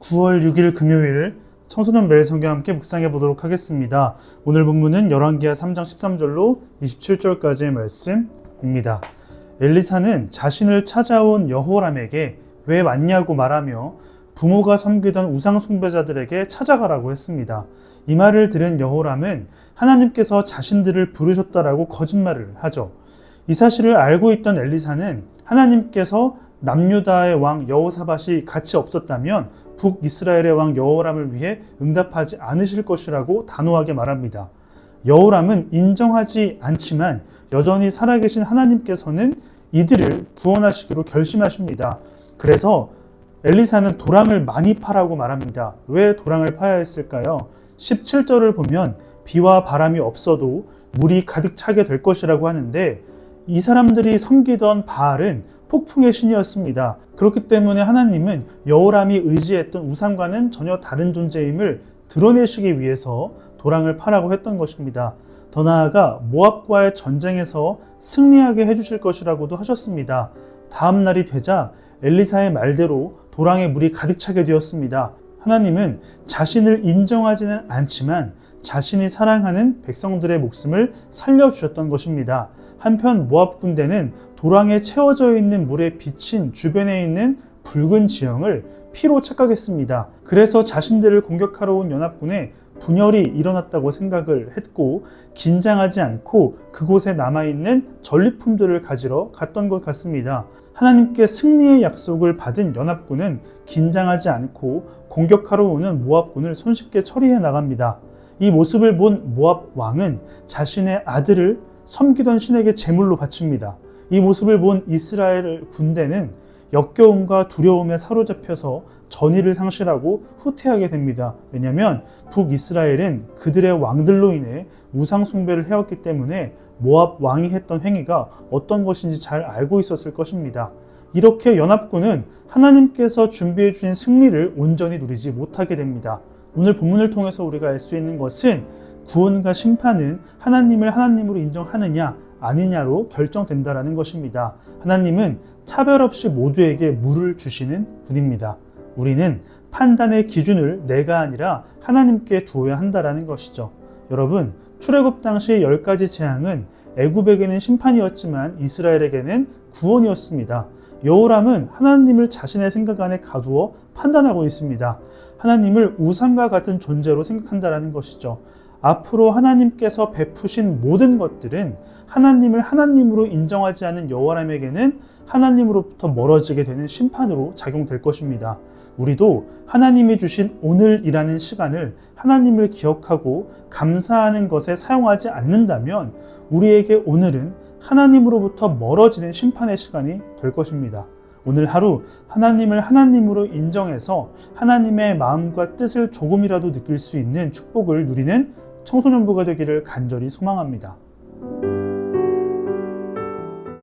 9월 6일 금요일 청소년 매일 성경 함께 묵상해 보도록 하겠습니다. 오늘 본문은 열왕기하 3장 13절로 27절까지의 말씀입니다. 엘리사는 자신을 찾아온 여호람에게 왜 왔냐고 말하며 부모가 섬기던 우상 숭배자들에게 찾아가라고 했습니다. 이 말을 들은 여호람은 하나님께서 자신들을 부르셨다라고 거짓말을 하죠. 이 사실을 알고 있던 엘리사는 하나님께서 남유다의 왕 여호사밧이 같이 없었다면 북이스라엘의 왕 여호람을 위해 응답하지 않으실 것이라고 단호하게 말합니다. 여호람은 인정하지 않지만 여전히 살아계신 하나님께서는 이들을 구원하시기로 결심하십니다. 그래서 엘리사는 도랑을 많이 파라고 말합니다. 왜 도랑을 파야 했을까요? 17절을 보면 비와 바람이 없어도 물이 가득 차게 될 것이라고 하는데 이 사람들이 섬기던 바알은 폭풍의 신이었습니다. 그렇기 때문에 하나님은 여호람이 의지했던 우상과는 전혀 다른 존재임을 드러내시기 위해서 도랑을 파라고 했던 것입니다. 더 나아가 모압과의 전쟁에서 승리하게 해주실 것이라고도 하셨습니다. 다음 날이 되자 엘리사의 말대로 도랑에 물이 가득 차게 되었습니다. 하나님은 자신을 인정하지는 않지만 자신이 사랑하는 백성들의 목숨을 살려주셨던 것입니다. 한편 모압 군대는 도랑에 채워져 있는 물에 비친 주변에 있는 붉은 지형을 피로 착각했습니다. 그래서 자신들을 공격하러 온 연합군에 분열이 일어났다고 생각을 했고 긴장하지 않고 그곳에 남아있는 전리품들을 가지러 갔던 것 같습니다. 하나님께 승리의 약속을 받은 연합군은 긴장하지 않고 공격하러 오는 모압군을 손쉽게 처리해 나갑니다. 이 모습을 본 모압 왕은 자신의 아들을 섬기던 신에게 제물로 바칩니다. 이 모습을 본 이스라엘 군대는 역겨움과 두려움에 사로잡혀서 전의를 상실하고 후퇴하게 됩니다. 왜냐하면 북이스라엘은 그들의 왕들로 인해 우상 숭배를 해왔기 때문에 모압 왕이 했던 행위가 어떤 것인지 잘 알고 있었을 것입니다. 이렇게 연합군은 하나님께서 준비해 주신 승리를 온전히 누리지 못하게 됩니다. 오늘 본문을 통해서 우리가 알 수 있는 것은 구원과 심판은 하나님을 하나님으로 인정하느냐 아니냐로 결정된다라는 것입니다. 하나님은 차별 없이 모두에게 물을 주시는 분입니다. 우리는 판단의 기준을 내가 아니라 하나님께 두어야 한다라는 것이죠. 여러분, 출애굽 당시 10가지 재앙은 애굽에게는 심판이었지만 이스라엘에게는 구원이었습니다. 여호람은 하나님을 자신의 생각 안에 가두어 판단하고 있습니다. 하나님을 우상과 같은 존재로 생각한다라는 것이죠. 앞으로 하나님께서 베푸신 모든 것들은 하나님을 하나님으로 인정하지 않은 여호람에게는 하나님으로부터 멀어지게 되는 심판으로 작용될 것입니다. 우리도 하나님이 주신 오늘이라는 시간을 하나님을 기억하고 감사하는 것에 사용하지 않는다면 우리에게 오늘은 하나님으로부터 멀어지는 심판의 시간이 될 것입니다. 오늘 하루 하나님을 하나님으로 인정해서 하나님의 마음과 뜻을 조금이라도 느낄 수 있는 축복을 누리는 청소년부가 되기를 간절히 소망합니다.